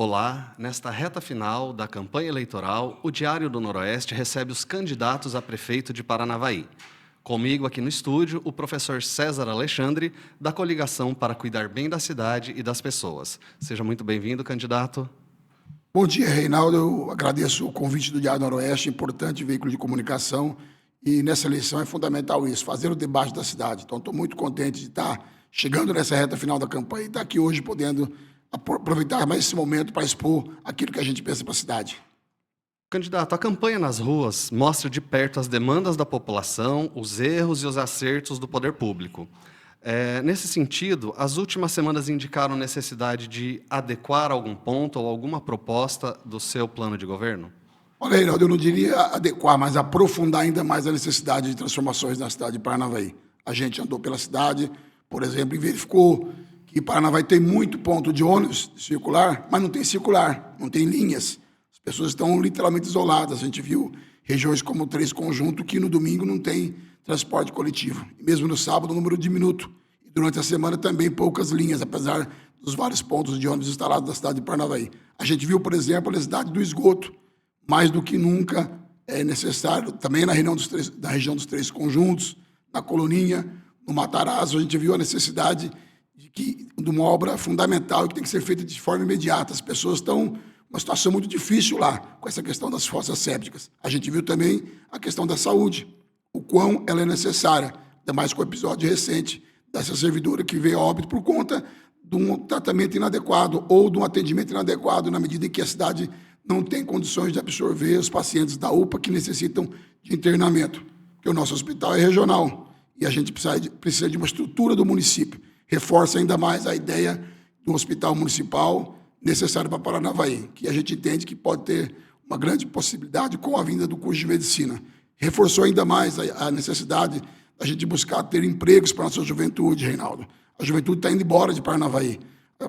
Olá, nesta reta final da campanha eleitoral, o Diário do Noroeste recebe os candidatos a prefeito de Paranavaí. Comigo aqui no estúdio, o professor César Alexandre, da Coligação para Cuidar Bem da Cidade e das Pessoas. Seja muito bem-vindo, candidato. Bom dia, Reinaldo. Eu agradeço o convite do Diário do Noroeste, importante veículo de comunicação, e nessa eleição é fundamental isso, fazer o debate da cidade. Então, estou muito contente de estar chegando nessa reta final da campanha e estar aqui hoje podendo aproveitar mais esse momento para expor aquilo que a gente pensa para a cidade. Candidato, a campanha nas ruas mostra de perto as demandas da população, os erros e os acertos do poder público. Nesse sentido, as últimas semanas indicaram necessidade de adequar algum ponto ou alguma proposta do seu plano de governo? Olha, Reinaldo, eu não diria adequar, mas aprofundar ainda mais a necessidade de transformações na cidade de Paranavaí. A gente andou pela cidade, por exemplo, e verificou que Paranavaí tem muito ponto de ônibus circular, mas não tem circular, não tem linhas. As pessoas estão literalmente isoladas. A gente viu regiões como Três Conjunto que no domingo não tem transporte coletivo. E mesmo no sábado o número diminuto. E durante a semana também poucas linhas, apesar dos vários pontos de ônibus instalados na cidade de Paranavaí. A gente viu, por exemplo, a necessidade do esgoto. Mais do que nunca é necessário, também na região dos Três Conjuntos, na Coloninha, no Matarazzo, a gente viu a necessidade de uma obra fundamental que tem que ser feita de forma imediata. As pessoas estão numa situação muito difícil lá, com essa questão das fossas sépticas. A gente viu também a questão da saúde, o quão ela é necessária, ainda mais com o episódio recente dessa servidora que veio a óbito por conta de um tratamento inadequado ou de um atendimento inadequado, na medida em que a cidade não tem condições de absorver os pacientes da UPA que necessitam de internamento, porque o nosso hospital é regional e a gente precisa de uma estrutura do município. Reforça ainda mais a ideia do hospital municipal necessário para Paranavaí, que a gente entende que pode ter uma grande possibilidade com a vinda do curso de medicina. Reforçou ainda mais a necessidade da gente buscar ter empregos para a nossa juventude, Reinaldo. A juventude está indo embora de Paranavaí.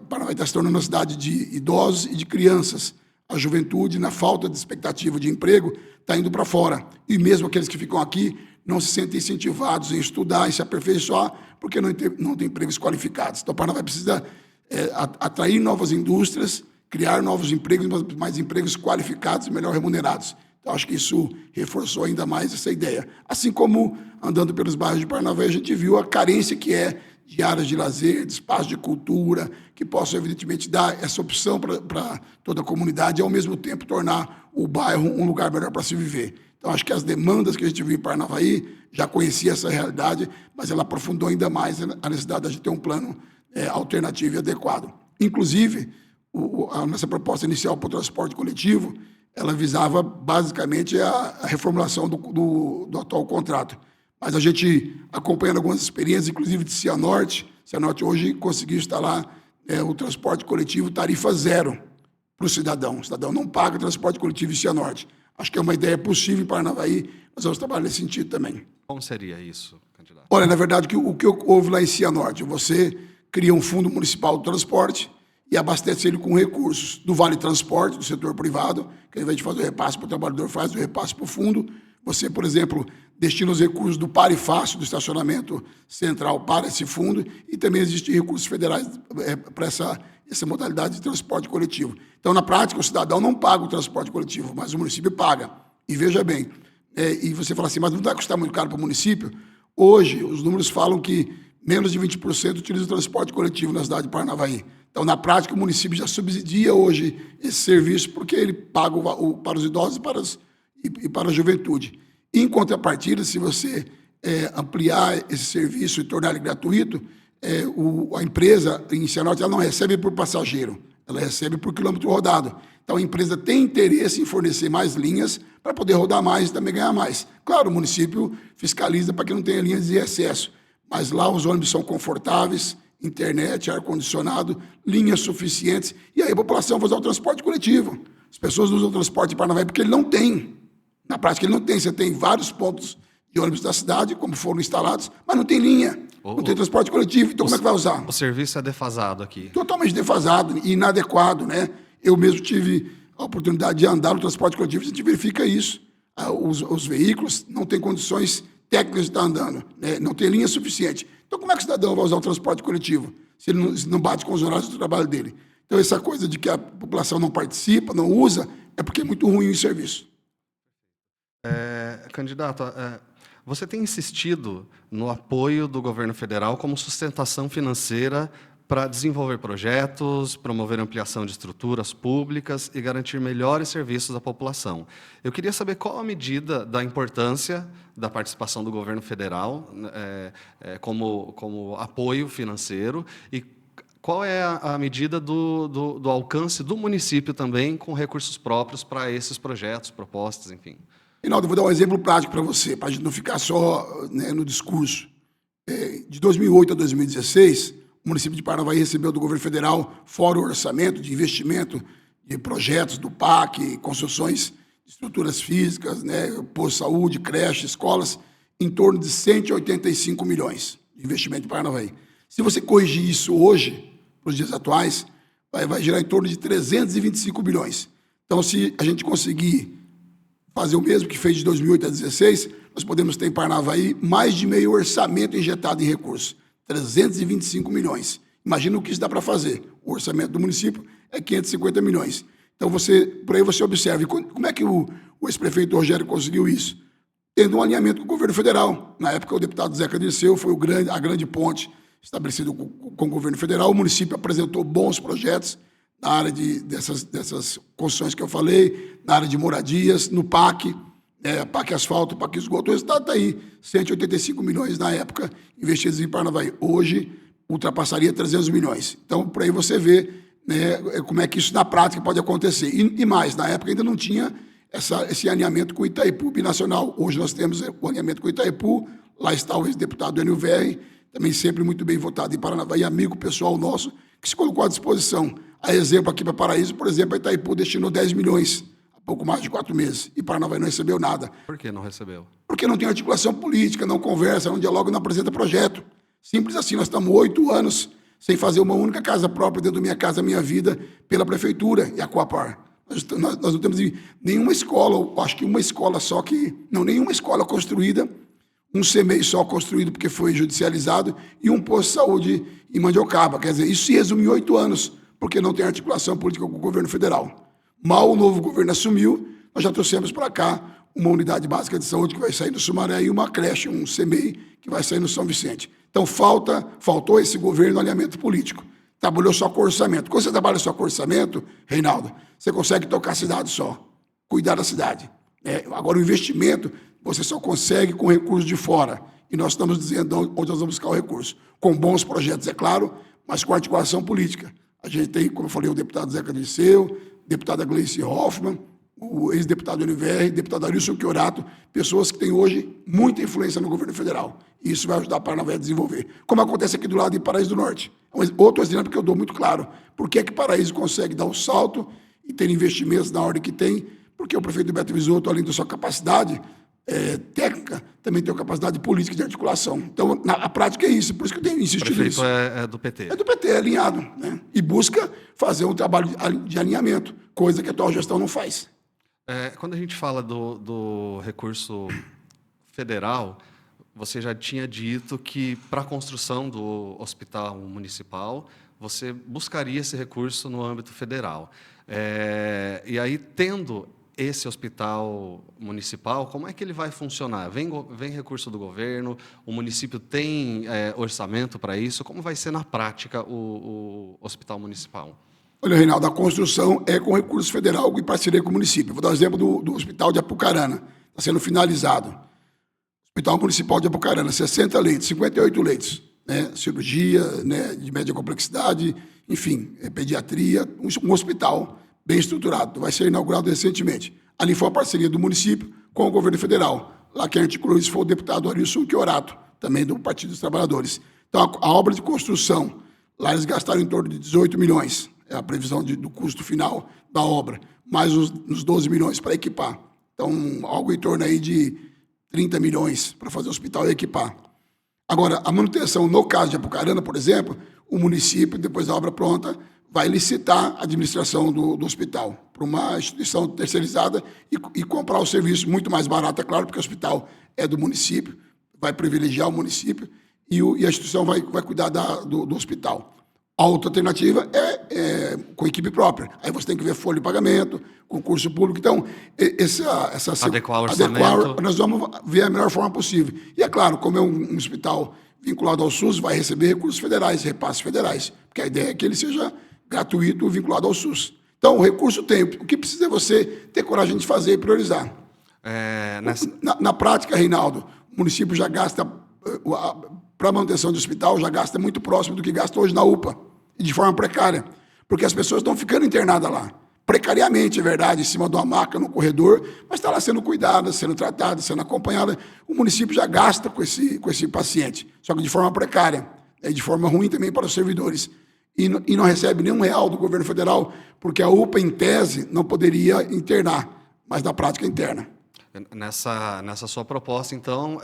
Paranavaí está se tornando uma cidade de idosos e de crianças. A juventude, na falta de expectativa de emprego, está indo para fora. E mesmo aqueles que ficam aqui não se sentem incentivados em estudar, em se aperfeiçoar, porque não tem empregos qualificados. Então, Paranavaí precisa atrair novas indústrias, criar novos empregos, mas mais empregos qualificados e melhor remunerados. Então, acho que isso reforçou ainda mais essa ideia. Assim como, andando pelos bairros de Paranavaí, a gente viu a carência que é de áreas de lazer, de espaços de cultura, que possam, evidentemente, dar essa opção para toda a comunidade e, ao mesmo tempo, tornar o bairro um lugar melhor para se viver. Então, acho que as demandas que a gente viu em Paranavaí já conhecia essa realidade, mas ela aprofundou ainda mais a necessidade de ter um plano alternativo e adequado. Inclusive, a nossa proposta inicial para o transporte coletivo, ela visava, basicamente, a reformulação do atual contrato. Mas a gente, acompanhando algumas experiências, inclusive de Cianorte hoje conseguiu instalar o transporte coletivo tarifa zero para o cidadão. O cidadão não paga transporte coletivo em Cianorte. Acho que é uma ideia possível em Paranavaí, nós vamos trabalhar nesse sentido também. Como seria isso, candidato? Olha, na verdade, o que houve lá em Cianorte, você cria um fundo municipal de transporte e abastece ele com recursos do Vale Transporte, do setor privado, que ao invés de fazer o repasse para o trabalhador, faz o repasse para o fundo. Você, por exemplo, destina os recursos do Pare Fácil, do estacionamento central, para esse fundo, e também existem recursos federais para essa modalidade de transporte coletivo. Então, na prática, o cidadão não paga o transporte coletivo, mas o município paga. E veja bem, e você fala assim, mas não vai custar muito caro para o município? Hoje, os números falam que menos de 20% utilizam o transporte coletivo na cidade de Paranavaí. Então, na prática, o município já subsidia hoje esse serviço, porque ele paga para os idosos e para a juventude. Em contrapartida, se você ampliar esse serviço e tornar ele gratuito, a empresa, em Cianorte, ela não recebe por passageiro, ela recebe por quilômetro rodado. Então, a empresa tem interesse em fornecer mais linhas para poder rodar mais e também ganhar mais. Claro, o município fiscaliza para que não tenha linhas de excesso, mas lá os ônibus são confortáveis, internet, ar-condicionado, linhas suficientes, e aí a população vai usar o transporte coletivo. As pessoas usam o transporte de Paranavaí porque ele não tem. Na prática, ele não tem. Você tem vários pontos de ônibus da cidade, como foram instalados, mas não tem linha, não tem transporte coletivo. Então, como é que vai usar? O serviço é defasado aqui. Totalmente defasado e inadequado, né? Eu mesmo tive a oportunidade de andar no transporte coletivo, a gente verifica isso. Os veículos não têm condições técnicas de estar andando, né? Não tem linha suficiente. Então, como é que o cidadão vai usar o transporte coletivo se ele não bate com os horários do trabalho dele? Então, essa coisa de que a população não participa, não usa, é porque é muito ruim o serviço. Candidato, você tem insistido no apoio do governo federal como sustentação financeira para desenvolver projetos, promover ampliação de estruturas públicas e garantir melhores serviços à população. Eu queria saber qual a medida da importância da participação do governo federal como apoio financeiro e qual é a medida do alcance do município também com recursos próprios para esses projetos, propostas, enfim. Reinaldo, eu vou dar um exemplo prático para você, para a gente não ficar só, né, no discurso. De 2008 a 2016, o município de Paranavaí recebeu do governo federal, fora o orçamento de investimento de projetos do PAC, construções de estruturas físicas, né, posto de saúde, creche, escolas, em torno de 185 milhões de investimento de Paranavaí. Se você corrigir isso hoje, para os dias atuais, vai gerar em torno de 325 bilhões. Então, se a gente conseguir fazer o mesmo que fez de 2008 a 2016, nós podemos ter em Paranavaí mais de meio orçamento injetado em recursos, 325 milhões. Imagina o que isso dá para fazer. O orçamento do município é 550 milhões. Então, por aí você observa. E como é que o ex-prefeito Rogério conseguiu isso? Tendo um alinhamento com o governo federal. Na época, o deputado Zeca Dirceu foi a grande ponte estabelecido com o governo federal. O município apresentou bons projetos na área dessas construções que eu falei, na área de moradias, no PAC, PAC asfalto, PAC esgoto. O resultado está aí, 185 milhões na época investidos em Paranavaí. Hoje, ultrapassaria 300 milhões. Então, por aí você vê, né, como é que isso na prática pode acontecer. E mais, na época ainda não tinha esse alinhamento com o Itaipu binacional. Hoje nós temos o alinhamento com o Itaipu, lá está o ex-deputado Enio Verri, também sempre muito bem votado em Paranavaí, amigo pessoal nosso, que se colocou à disposição. A exemplo aqui para Paraíso, por exemplo, a Itaipu destinou 10 milhões, há pouco mais de 4 meses, e Paranavaí não recebeu nada. Por que não recebeu? Porque não tem articulação política, não conversa, não dialoga, não apresenta projeto. Simples assim, nós estamos 8 anos sem fazer uma única casa própria dentro do Minha Casa Minha Vida pela Prefeitura e a Coapar. Nós não temos nenhuma escola, acho que uma escola só nenhuma escola construída, um CMEI só construído porque foi judicializado e um posto de saúde em Mandiocaba. Quer dizer, isso se resume em 8 anos, porque não tem articulação política com o governo federal. Mal o novo governo assumiu, nós já trouxemos para cá uma unidade básica de saúde que vai sair no Sumaré e uma creche, um CMEI, que vai sair no São Vicente. Então, faltou esse governo alinhamento político. Trabalhou só com orçamento. Quando você trabalha só com orçamento, Reinaldo, você consegue tocar a cidade só, cuidar da cidade. Agora, o investimento, você só consegue com recursos de fora. E nós estamos dizendo onde nós vamos buscar o recurso. Com bons projetos, é claro, mas com articulação política. A gente tem, como eu falei, o deputado Zeca Dirceu, deputada Gleice Hoffmann, o ex-deputado Oliver, deputado Arilson Chiorato, pessoas que têm hoje muita influência no governo federal. E isso vai ajudar a Paranavaí a desenvolver. Como acontece aqui do lado de Paraíso do Norte. Outro exemplo que eu dou muito claro. Por que Paraíso consegue dar um salto e ter investimentos na ordem que tem? Porque o prefeito Beto Visoto, além da sua capacidade técnica, também tem uma capacidade política de articulação. Então, a prática é isso, por isso que eu tenho insistido nisso. O prefeito é do PT. É do PT, é alinhado, né? E busca fazer um trabalho de alinhamento, coisa que a atual gestão não faz. Quando a gente fala do recurso federal, você já tinha dito que, para a construção do hospital municipal, você buscaria esse recurso no âmbito federal. E aí, tendo esse hospital municipal, como é que ele vai funcionar? Vem recurso do governo, o município tem orçamento para isso? Como vai ser na prática o hospital municipal? Olha, Reinaldo, a construção é com recurso federal e parceria com o município. Vou dar o exemplo do hospital de Apucarana, está sendo finalizado. Hospital Municipal de Apucarana, 60 leitos, 58 leitos, né? Cirurgia, né, de média complexidade, enfim, pediatria, um hospital bem estruturado, vai ser inaugurado recentemente. Ali foi a parceria do município com o governo federal. Lá quem articulou isso foi o deputado Arilson Chiorato, também do Partido dos Trabalhadores. Então, a obra de construção, lá eles gastaram em torno de 18 milhões, é a previsão do custo final da obra, mais os 12 milhões para equipar. Então, algo em torno aí de 30 milhões para fazer o hospital e equipar. Agora, a manutenção, no caso de Apucarana, por exemplo, o município, depois da obra pronta, vai licitar a administração do hospital para uma instituição terceirizada e comprar o serviço muito mais barato, é claro, porque o hospital é do município, vai privilegiar o município e a instituição vai cuidar do hospital. A outra alternativa é com equipe própria. Aí você tem que ver folha de pagamento, concurso público. Então, adequar o orçamento. Nós vamos ver a melhor forma possível. E é claro, como é um hospital vinculado ao SUS, vai receber recursos federais, repasses federais. Porque a ideia é que ele seja gratuito, vinculado ao SUS. Então, o recurso tem. O que precisa é você ter coragem de fazer e priorizar. Na prática, Reinaldo, o município já gasta, para a manutenção do hospital, já gasta muito próximo do que gasta hoje na UPA, e de forma precária, porque as pessoas estão ficando internadas lá, precariamente, é verdade, em cima de uma maca, no corredor, mas está lá sendo cuidada, sendo tratada, sendo acompanhada. O município já gasta com esse paciente, só que de forma precária, de forma ruim também para os servidores. E não recebe nenhum real do governo federal, porque a UPA, em tese, não poderia internar, mas na prática interna. Nessa sua proposta, então,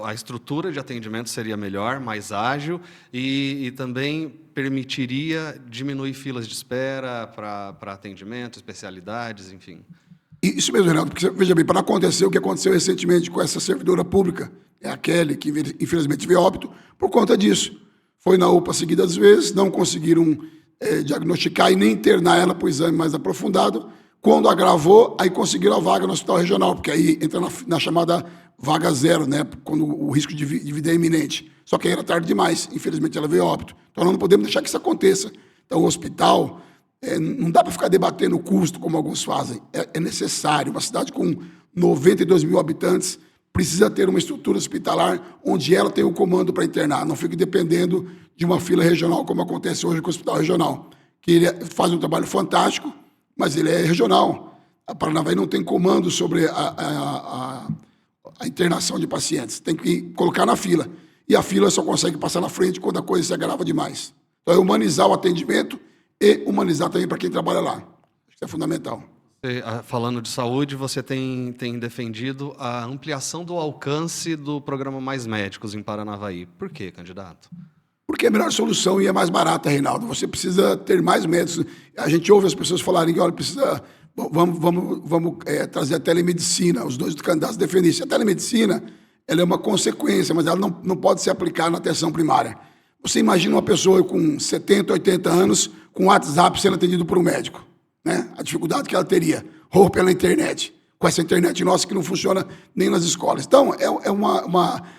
a estrutura de atendimento seria melhor, mais ágil e também permitiria diminuir filas de espera para atendimento, especialidades, enfim. Isso mesmo, Renato, porque, veja bem, para acontecer o que aconteceu recentemente com essa servidora pública, a Kelly, que infelizmente veio a óbito, por conta disso. Foi na UPA seguidas vezes, não conseguiram diagnosticar e nem internar ela para o exame mais aprofundado. Quando agravou, aí conseguiram a vaga no hospital regional, porque aí entra na chamada vaga zero, né? Quando o risco de vida é iminente. Só que aí era tarde demais, infelizmente ela veio a óbito. Então nós não podemos deixar que isso aconteça. Então o hospital, não dá para ficar debatendo o custo, como alguns fazem. É necessário. Uma cidade com 92 mil habitantes precisa ter uma estrutura hospitalar onde ela tem o comando para internar. Não fique dependendo de uma fila regional, como acontece hoje com o hospital regional, que ele faz um trabalho fantástico, mas ele é regional. A Paranavaí não tem comando sobre a internação de pacientes. Tem que colocar na fila. E a fila só consegue passar na frente quando a coisa se agrava demais. Então, é humanizar o atendimento e humanizar também para quem trabalha lá. Acho que isso é fundamental. Falando de saúde, você tem defendido a ampliação do alcance do programa Mais Médicos em Paranavaí. Por quê, candidato? Porque é a melhor solução e é mais barata, Reinaldo. Você precisa ter mais médicos. A gente ouve as pessoas falarem que, olha, vamos trazer a telemedicina. Os dois candidatos defendem isso. A telemedicina, ela é uma consequência, mas ela não pode se aplicar na atenção primária. Você imagina uma pessoa com 70, 80 anos com WhatsApp sendo atendido por um médico, né? A dificuldade que ela teria, ou pela internet, com essa internet nossa que não funciona nem nas escolas. Então,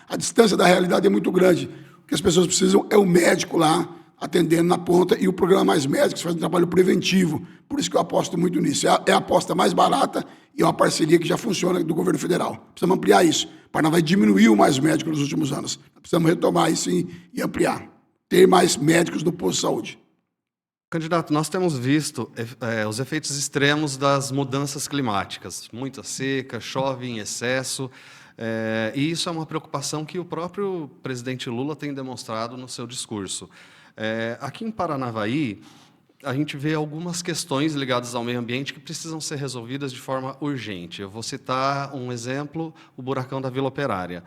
a distância da realidade é muito grande. O que as pessoas precisam é o médico lá atendendo na ponta, e o programa Mais Médicos faz um trabalho preventivo. Por isso que eu aposto muito nisso. É a aposta mais barata e é uma parceria que já funciona do governo federal. Precisamos ampliar isso. Paranavaí diminuiu mais médicos nos últimos anos. Precisamos retomar isso e ampliar. Ter mais médicos no posto de saúde. Candidato, nós temos visto os efeitos extremos das mudanças climáticas. Muita seca, chove em excesso. E isso é uma preocupação que o próprio presidente Lula tem demonstrado no seu discurso. Aqui em Paranavaí, a gente vê algumas questões ligadas ao meio ambiente que precisam ser resolvidas de forma urgente. Eu vou citar um exemplo, o buracão da Vila Operária,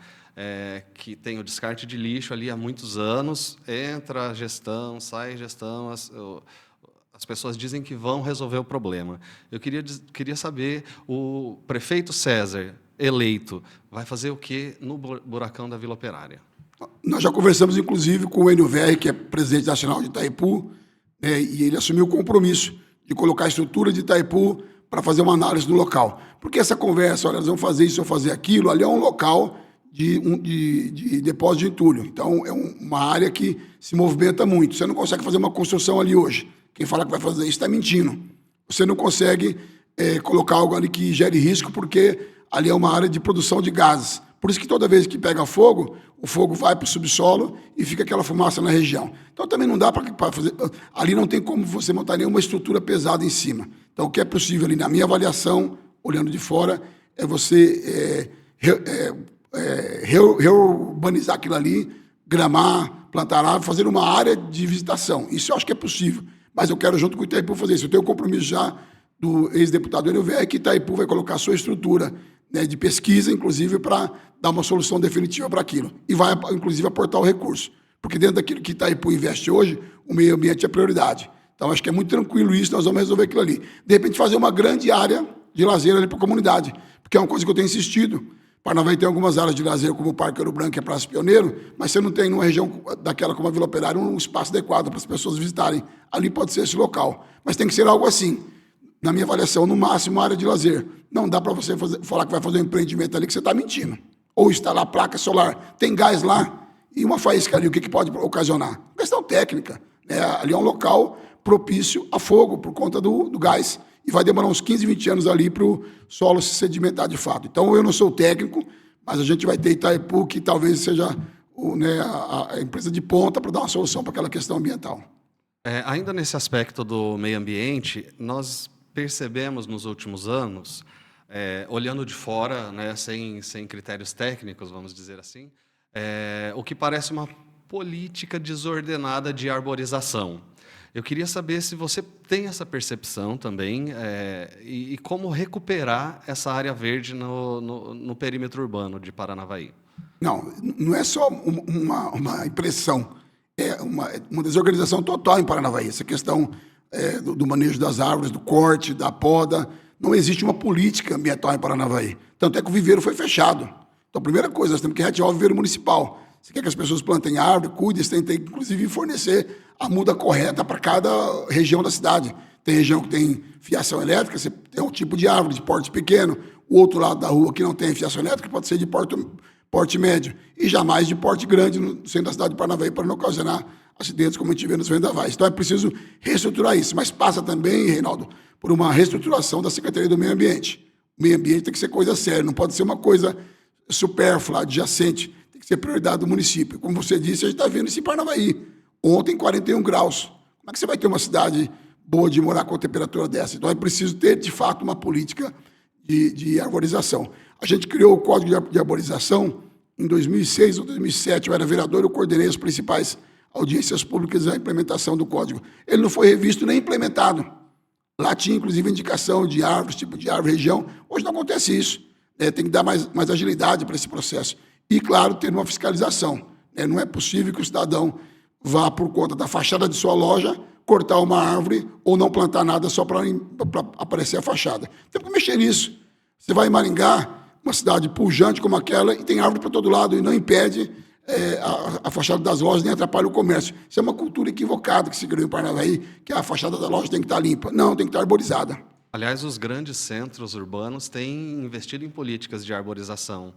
que tem o descarte de lixo ali há muitos anos, entra a gestão, sai a gestão, as pessoas dizem que vão resolver o problema. Eu queria saber, o prefeito César, eleito, vai fazer o que no buracão da Vila Operária? Nós já conversamos, inclusive, com o Enio Verri, que é presidente nacional de Itaipu, e ele assumiu o compromisso de colocar a estrutura de Itaipu para fazer uma análise do local. Porque essa conversa, olha, nós vamos fazer isso ou fazer aquilo, ali é um local de depósito de entulho. Então, é uma área que se movimenta muito. Você não consegue fazer uma construção ali hoje. Quem fala que vai fazer isso está mentindo. Você não consegue colocar algo ali que gere risco, porque ali é uma área de produção de gases. Por isso que toda vez que pega fogo, o fogo vai para o subsolo e fica aquela fumaça na região. Então também não dá para fazer... Ali não tem como você montar nenhuma estrutura pesada em cima. Então o que é possível ali, na minha avaliação, olhando de fora, é você reurbanizar aquilo ali, gramar, plantar árvore, fazer uma área de visitação. Isso eu acho que é possível. Mas eu quero, junto com o Itaipu, fazer isso. Eu tenho um compromisso já do ex-deputado Enio Verri, que Itaipu vai colocar a sua estrutura, né, de pesquisa, inclusive, para dar uma solução definitiva para aquilo. E vai, inclusive, aportar o recurso. Porque dentro daquilo que Itaipu investe hoje, o meio ambiente é prioridade. Então, acho que é muito tranquilo isso, nós vamos resolver aquilo ali. De repente, fazer uma grande área de lazer ali para a comunidade. Porque é uma coisa que eu tenho insistido. Paranavaí tem algumas áreas de lazer, como o Parque Ouro Branco e a Praça Pioneiro, mas você não tem numa região daquela como a Vila Operária um espaço adequado para as pessoas visitarem. Ali pode ser esse local. Mas tem que ser algo assim. Na minha avaliação, no máximo, uma área de lazer. Não dá para você falar que vai fazer um empreendimento ali que você está mentindo. Ou instalar placa solar. Tem gás lá e uma faísca ali, o que pode ocasionar? Questão técnica. Né? Ali é um local propício a fogo por conta do gás. E vai demorar uns 15, 20 anos ali para o solo se sedimentar de fato. Então, eu não sou técnico, mas a gente vai ter Itaipu, que talvez seja a empresa de ponta para dar uma solução para aquela questão ambiental. Ainda nesse aspecto do meio ambiente, nós percebemos nos últimos anos, olhando de fora, né, sem critérios técnicos, vamos dizer assim, o que parece uma política desordenada de arborização. Eu queria saber se você tem essa percepção também e como recuperar essa área verde no perímetro urbano de Paranavaí. Não é só uma impressão, é uma desorganização total em Paranavaí. Essa questão do manejo das árvores, do corte, da poda, não existe uma política ambiental em Paranavaí. Tanto é que o viveiro foi fechado. Então, a primeira coisa, nós temos que reativar o viveiro municipal. Você quer que as pessoas plantem árvore, cuidem, você tem que, inclusive, fornecer a muda correta para cada região da cidade. Tem região que tem fiação elétrica, você tem um tipo de árvore de porte pequeno, o outro lado da rua que não tem fiação elétrica pode ser de porte médio, e jamais de porte grande no centro da cidade de Paranavaí para não ocasionar acidentes como a gente vê nos vendavais. Então é preciso reestruturar isso, mas passa também, Reinaldo, por uma reestruturação da Secretaria do Meio Ambiente. O meio ambiente tem que ser coisa séria, não pode ser uma coisa supérflua, adjacente, tem que ser prioridade do município. Como você disse, a gente está vendo isso em Paranavaí. Ontem, 41 graus. Como é que você vai ter uma cidade boa de morar com a temperatura dessa? Então é preciso ter, de fato, uma política de arborização. A gente criou o Código de Arborização em 2006 ou 2007. Eu era vereador, eu coordenei as principais audiências públicas da implementação do Código. Ele não foi revisto nem implementado. Lá tinha, inclusive, indicação de árvores, tipo de árvore, região. Hoje não acontece isso. Tem que dar mais agilidade para esse processo. E, claro, ter uma fiscalização. Não é possível que o cidadão vá, por conta da fachada de sua loja, cortar uma árvore ou não plantar nada só para aparecer a fachada. Tem que mexer nisso. Você vai em Maringá, uma cidade pujante como aquela, e tem árvore para todo lado, e não impede a fachada das lojas, nem atrapalha o comércio. Isso é uma cultura equivocada que se criou em Paranavaí, que a fachada da loja tem que estar limpa. Não, tem que estar arborizada. Aliás, os grandes centros urbanos têm investido em políticas de arborização.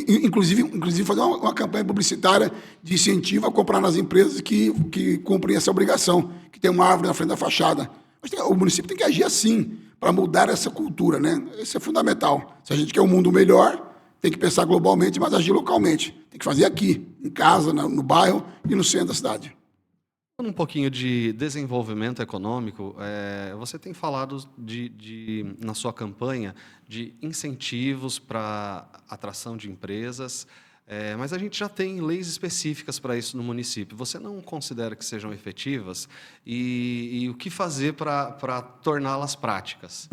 Inclusive fazer uma campanha publicitária de incentivo a comprar nas empresas que cumprem essa obrigação, que tem uma árvore na frente da fachada. Mas o município tem que agir assim, para mudar essa cultura, né? Isso é fundamental. Se a gente quer um mundo melhor, tem que pensar globalmente, mas agir localmente. Tem que fazer aqui, em casa, no bairro e no centro da cidade. Falando um pouquinho de desenvolvimento econômico, você tem falado na sua campanha de incentivos para atração de empresas, mas a gente já tem leis específicas para isso no município. Você não considera que sejam efetivas? E o que fazer para torná-las práticas?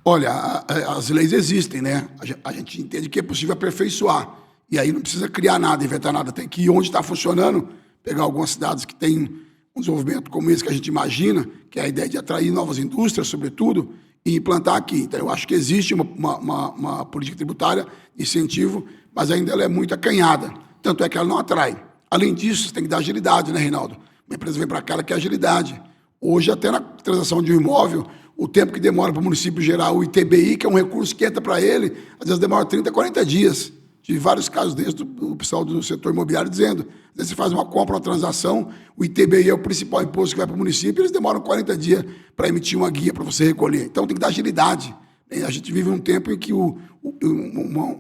Olha, as leis existem, né? A gente entende que é possível aperfeiçoar. E aí não precisa criar nada, inventar nada. Tem que ir onde está funcionando, pegar algumas cidades que têm um desenvolvimento como esse que a gente imagina, que é a ideia de atrair novas indústrias, sobretudo, e implantar aqui. Então, eu acho que existe uma política tributária de incentivo, mas ainda ela é muito acanhada. Tanto é que ela não atrai. Além disso, você tem que dar agilidade, né, Reinaldo? Uma empresa vem para cá, ela quer agilidade. Hoje, até na transação de um imóvel, o tempo que demora para o município gerar o ITBI, que é um recurso que entra para ele, às vezes demora 30, 40 dias. Tive vários casos desses do pessoal do setor imobiliário dizendo, às vezes você faz uma compra, uma transação, o ITBI é o principal imposto que vai para o município, eles demoram 40 dias para emitir uma guia para você recolher. Então tem que dar agilidade. A gente vive um tempo em que um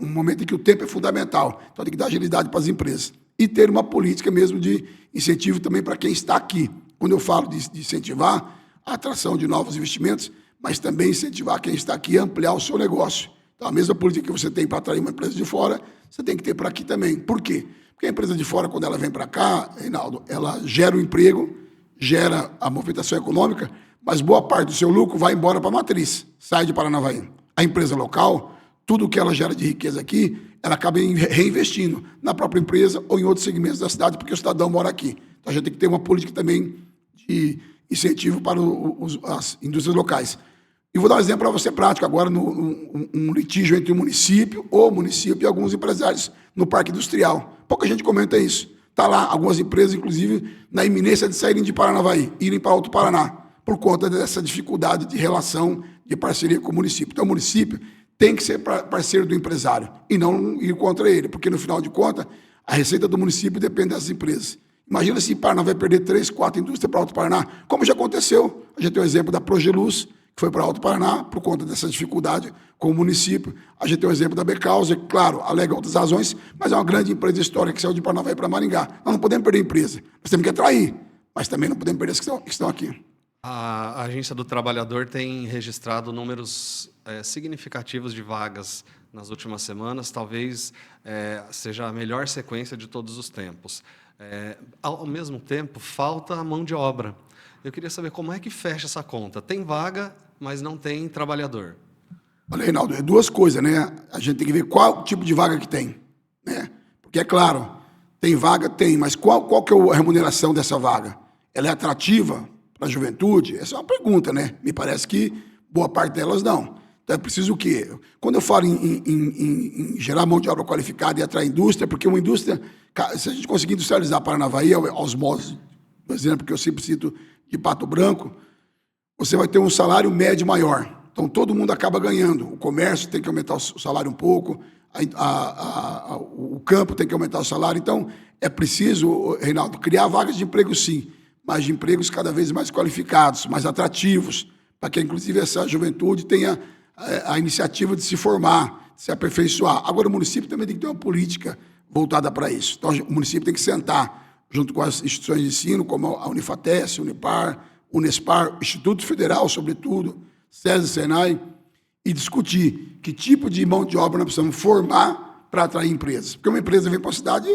momento em que o tempo é fundamental. Então tem que dar agilidade para as empresas. E ter uma política mesmo de incentivo também para quem está aqui. Quando eu falo de incentivar a atração de novos investimentos, mas também incentivar quem está aqui a ampliar o seu negócio. Então, a mesma política que você tem para atrair uma empresa de fora, você tem que ter para aqui também. Por quê? Porque a empresa de fora, quando ela vem para cá, Reinaldo, ela gera o emprego, gera a movimentação econômica, mas boa parte do seu lucro vai embora para a matriz, sai de Paranavaí. A empresa local, tudo que ela gera de riqueza aqui, ela acaba reinvestindo na própria empresa ou em outros segmentos da cidade, porque o cidadão mora aqui. Então, a gente tem que ter uma política também de incentivo para as indústrias locais. E vou dar um exemplo para você prático agora, um litígio entre o município e alguns empresários no parque industrial. Pouca gente comenta isso. Está lá, algumas empresas, inclusive, na iminência de saírem de Paranavaí, irem para Alto Paraná, por conta dessa dificuldade de relação, de parceria com o município. Então, o município tem que ser parceiro do empresário e não ir contra ele, porque, no final de contas, a receita do município depende das empresas. Imagina se Paraná vai perder 3, 4 indústrias para Alto Paraná, como já aconteceu. A gente tem o exemplo da Progeluz, que foi para Alto Paraná, por conta dessa dificuldade com o município. A gente tem o exemplo da Becausa, que, claro, alega outras razões, mas é uma grande empresa histórica que saiu de Paranavaí para Maringá. Nós não podemos perder a empresa, nós temos que atrair, mas também não podemos perder as que estão aqui. A Agência do Trabalhador tem registrado números significativos de vagas nas últimas semanas, talvez seja a melhor sequência de todos os tempos. Ao mesmo tempo, falta a mão de obra. Eu queria saber como é que fecha essa conta. Tem vaga, mas não tem trabalhador. Olha, Reinaldo, é duas coisas, né? A gente tem que ver qual tipo de vaga que tem, né? Porque, é claro, tem vaga, tem, mas qual que é a remuneração dessa vaga? Ela é atrativa para a juventude? Essa é uma pergunta, né? Me parece que boa parte delas não. Então, é preciso o quê? Quando eu falo em gerar mão de obra qualificada e atrair indústria, porque uma indústria, se a gente conseguir industrializar Paranavaí aos modos, por exemplo, que eu sempre cito de Pato Branco, você vai ter um salário médio maior. Então, todo mundo acaba ganhando. O comércio tem que aumentar o salário um pouco, o campo tem que aumentar o salário. Então, é preciso, Reinaldo, criar vagas de emprego, sim, mas de empregos cada vez mais qualificados, mais atrativos, para que, inclusive, essa juventude tenha a iniciativa de se formar, de se aperfeiçoar. Agora, o município também tem que ter uma política voltada para isso. Então, o município tem que sentar junto com as instituições de ensino, como a Unifatesc, Unipar, Unespar, Instituto Federal, sobretudo, SESI, Senai, e discutir que tipo de mão de obra nós precisamos formar para atrair empresas. Porque uma empresa vem para a cidade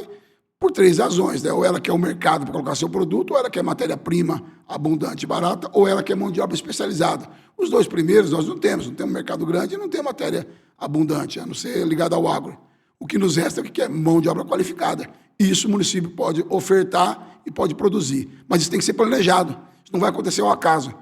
por 3 razões, né? Ou ela quer um mercado para colocar seu produto, ou ela quer matéria-prima abundante e barata, ou ela quer mão de obra especializada. Os 2 primeiros nós não temos um mercado grande e não temos matéria abundante, a não ser ligada ao agro. O que nos resta é que é mão de obra qualificada. Isso o município pode ofertar e pode produzir. Mas isso tem que ser planejado. Isso não vai acontecer ao acaso.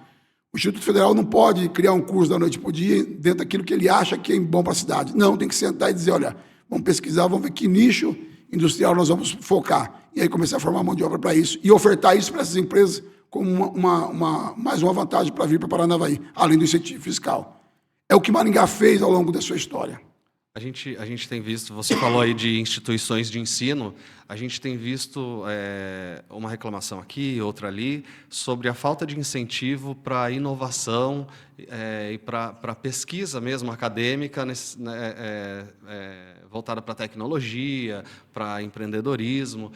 O Instituto Federal não pode criar um curso da noite para o dia dentro daquilo que ele acha que é bom para a cidade. Não, tem que sentar e dizer, olha, vamos pesquisar, vamos ver que nicho industrial nós vamos focar. E aí começar a formar mão de obra para isso e ofertar isso para essas empresas como mais uma vantagem para vir para Paranavaí, além do incentivo fiscal. É o que Maringá fez ao longo da sua história. A gente tem visto, você falou aí de instituições de ensino, a gente tem visto uma reclamação aqui, outra ali, sobre a falta de incentivo para inovação e para pesquisa mesmo acadêmica voltada para tecnologia, para empreendedorismo.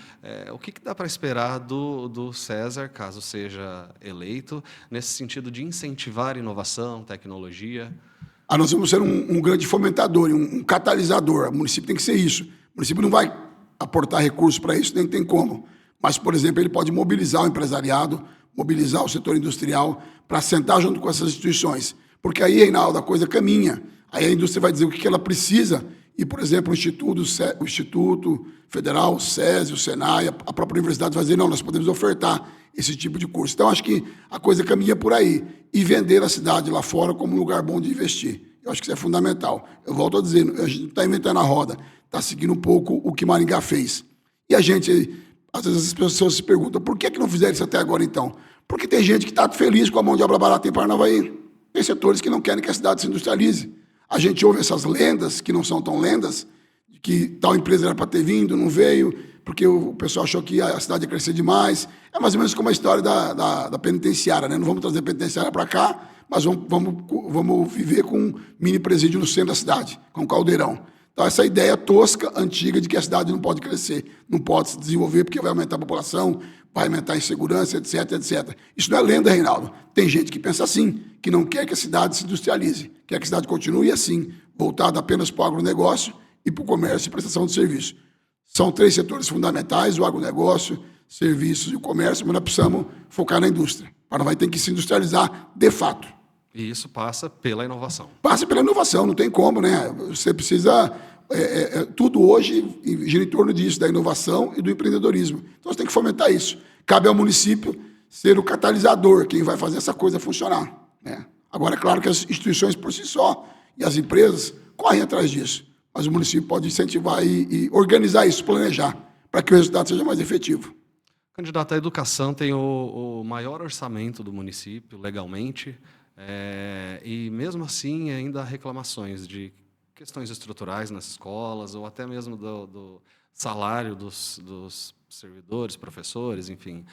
O que dá para esperar do César, caso seja eleito, nesse sentido de incentivar inovação, tecnologia? Nós vamos ser um grande fomentador, um catalisador. O município tem que ser isso. O município não vai aportar recursos para isso, nem tem como. Mas, por exemplo, ele pode mobilizar o empresariado, mobilizar o setor industrial para sentar junto com essas instituições. Porque aí, Reinaldo, a coisa caminha. Aí a indústria vai dizer o que ela precisa e, por exemplo, o Instituto Federal, o SESI, o Senai, a própria universidade vai dizer, não, nós podemos ofertar esse tipo de curso. Então, acho que a coisa caminha por aí. E vender a cidade lá fora como um lugar bom de investir. Eu acho que isso é fundamental. Eu volto a dizer, a gente não está inventando a roda, está seguindo um pouco o que Maringá fez. E a gente, às vezes as pessoas se perguntam, por que não fizeram isso até agora, então? Porque tem gente que está feliz com a mão de obra barata em Paranavaí. Tem setores que não querem que a cidade se industrialize. A gente ouve essas lendas, que não são tão lendas, que tal empresa era para ter vindo, não veio, porque o pessoal achou que a cidade ia crescer demais. É mais ou menos como a história da penitenciária, né? Não vamos trazer a penitenciária para cá, mas vamos viver com um mini presídio no centro da cidade, com um caldeirão. Então, essa ideia tosca, antiga, de que a cidade não pode crescer, não pode se desenvolver porque vai aumentar a população, vai aumentar a insegurança, etc, etc. Isso não é lenda, Reinaldo. Tem gente que pensa assim, que não quer que a cidade se industrialize, quer que a cidade continue assim, voltada apenas para o agronegócio e para o comércio e prestação de serviço. São 3 setores fundamentais, o agronegócio, serviços e o comércio, mas nós precisamos focar na indústria. Paranavaí tem que se industrializar de fato. E isso passa pela inovação. Passa pela inovação, não tem como, né? Você precisa... tudo hoje gira em torno disso, da inovação e do empreendedorismo. Então, você tem que fomentar isso. Cabe ao município ser o catalisador, quem vai fazer essa coisa funcionar, né? Agora, é claro que as instituições por si só e as empresas correm atrás disso, mas o município pode incentivar e organizar isso, planejar, para que o resultado seja mais efetivo. Candidato, a educação tem o maior orçamento do município, legalmente, e mesmo assim ainda há reclamações de questões estruturais nas escolas, ou até mesmo do salário dos servidores, professores, enfim.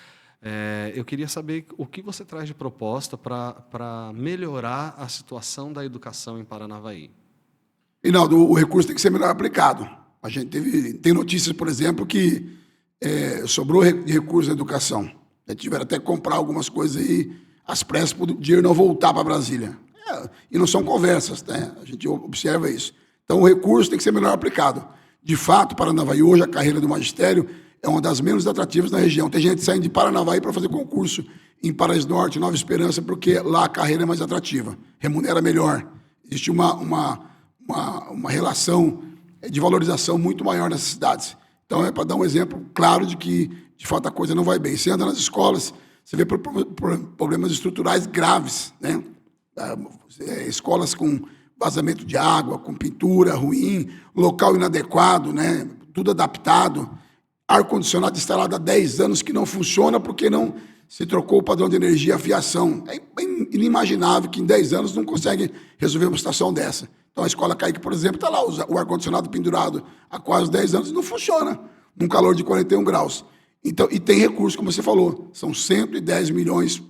Eu queria saber o que você traz de proposta para melhorar a situação da educação em Paranavaí. Reinaldo, o recurso tem que ser melhor aplicado. A gente tem notícias, por exemplo, que sobrou de recurso na educação. Tiveram até que comprar algumas coisas aí, às pressas, para o dinheiro não voltar para Brasília. E não são conversas, né? A gente observa isso. Então, o recurso tem que ser melhor aplicado. De fato, Paranavaí, hoje, a carreira do magistério é uma das menos atrativas na região. Tem gente saindo de Paranavaí para fazer concurso em Paraíso Norte, Nova Esperança, porque lá a carreira é mais atrativa, remunera melhor. Existe uma relação de valorização muito maior nessas cidades. Então, é para dar um exemplo claro de que, de fato, a coisa não vai bem. Você anda nas escolas, você vê problemas estruturais graves, né? Escolas com vazamento de água, com pintura ruim, local inadequado, né? Tudo adaptado, ar-condicionado instalado há 10 anos que não funciona porque não se trocou o padrão de energia, a fiação. É inimaginável que em 10 anos não consegue resolver uma situação dessa. Então, a Escola Caique, por exemplo, está lá, o ar-condicionado pendurado há quase 10 anos e não funciona, num calor de 41 graus. Então, e tem recurso, como você falou, são 110 milhões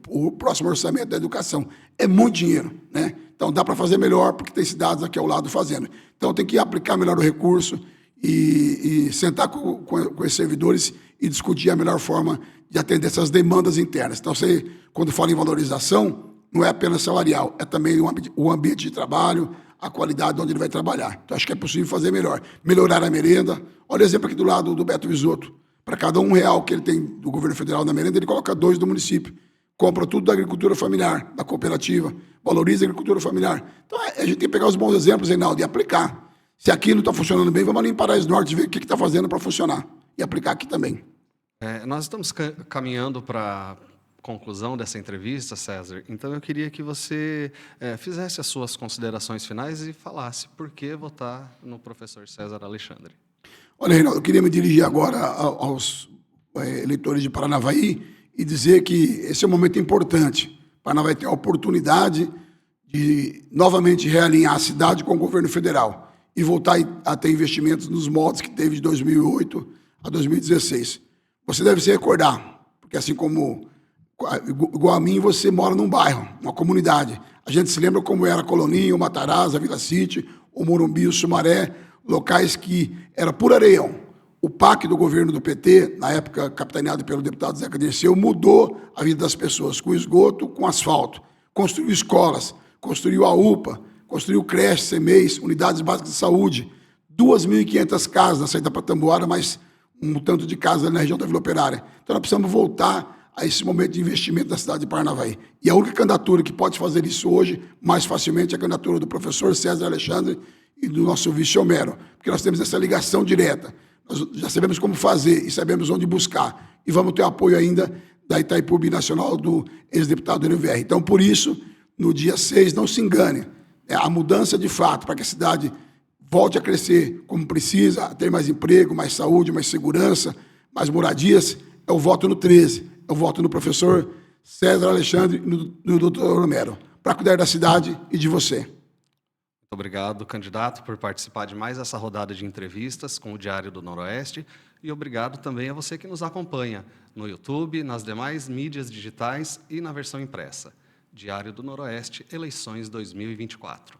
o próximo orçamento da educação. É muito dinheiro, né? Então, dá para fazer melhor, porque tem cidades aqui ao lado fazendo. Então, tem que aplicar melhor o recurso e sentar com esses servidores e discutir a melhor forma de atender essas demandas internas. Então, você, quando fala em valorização, não é apenas salarial, é também o ambiente de trabalho, a qualidade onde ele vai trabalhar. Então, acho que é possível fazer melhor. Melhorar a merenda. Olha o exemplo aqui do lado do Beto Visoto. Para cada R$1 que ele tem do governo federal na merenda, ele coloca 2 do município. Compra tudo da agricultura familiar, da cooperativa, valoriza a agricultura familiar. Então, a gente tem que pegar os bons exemplos, Reinaldo, e aplicar. Se aqui não está funcionando bem, vamos ali em Paraíso Norte ver o que está fazendo para funcionar. E aplicar aqui também. Nós estamos caminhando para conclusão dessa entrevista, César. Então, eu queria que você fizesse as suas considerações finais e falasse por que votar no professor César Alexandre. Olha, Reinaldo, eu queria me dirigir agora aos eleitores de Paranavaí e dizer que esse é um momento importante. Paranavaí tem a oportunidade de novamente realinhar a cidade com o governo federal e voltar a ter investimentos nos moldes que teve de 2008 a 2016. Você deve se recordar, porque assim como igual a mim, você mora num bairro, uma comunidade. A gente se lembra como era a Coloninha, o Matarazzo, a Vila City, o Morumbi, o Sumaré, locais que era por areião. O PAC do governo do PT, na época capitaneado pelo deputado Zeca Dirceu, mudou a vida das pessoas, com esgoto, com asfalto. Construiu escolas, construiu a UPA, construiu creches, CMEs, unidades básicas de saúde, 2.500 casas na saída para Tamboara, mas um tanto de casas na região da Vila Operária. Então, nós precisamos voltar a esse momento de investimento da cidade de Paranavaí. E a única candidatura que pode fazer isso hoje, mais facilmente, é a candidatura do professor César Alexandre e do nosso vice Homero, porque nós temos essa ligação direta. Nós já sabemos como fazer e sabemos onde buscar. E vamos ter apoio ainda da Itaipu Binacional do ex-deputado NVR. Então, por isso, no dia 6, não se engane. A mudança de fato, para que a cidade volte a crescer como precisa, a ter mais emprego, mais saúde, mais segurança, mais moradias, é o voto no 13. Eu voto no professor César Alexandre e no doutor Homero, para cuidar da cidade e de você. Muito obrigado, candidato, por participar de mais essa rodada de entrevistas com o Diário do Noroeste. E obrigado também a você que nos acompanha no YouTube, nas demais mídias digitais e na versão impressa. Diário do Noroeste, eleições 2024.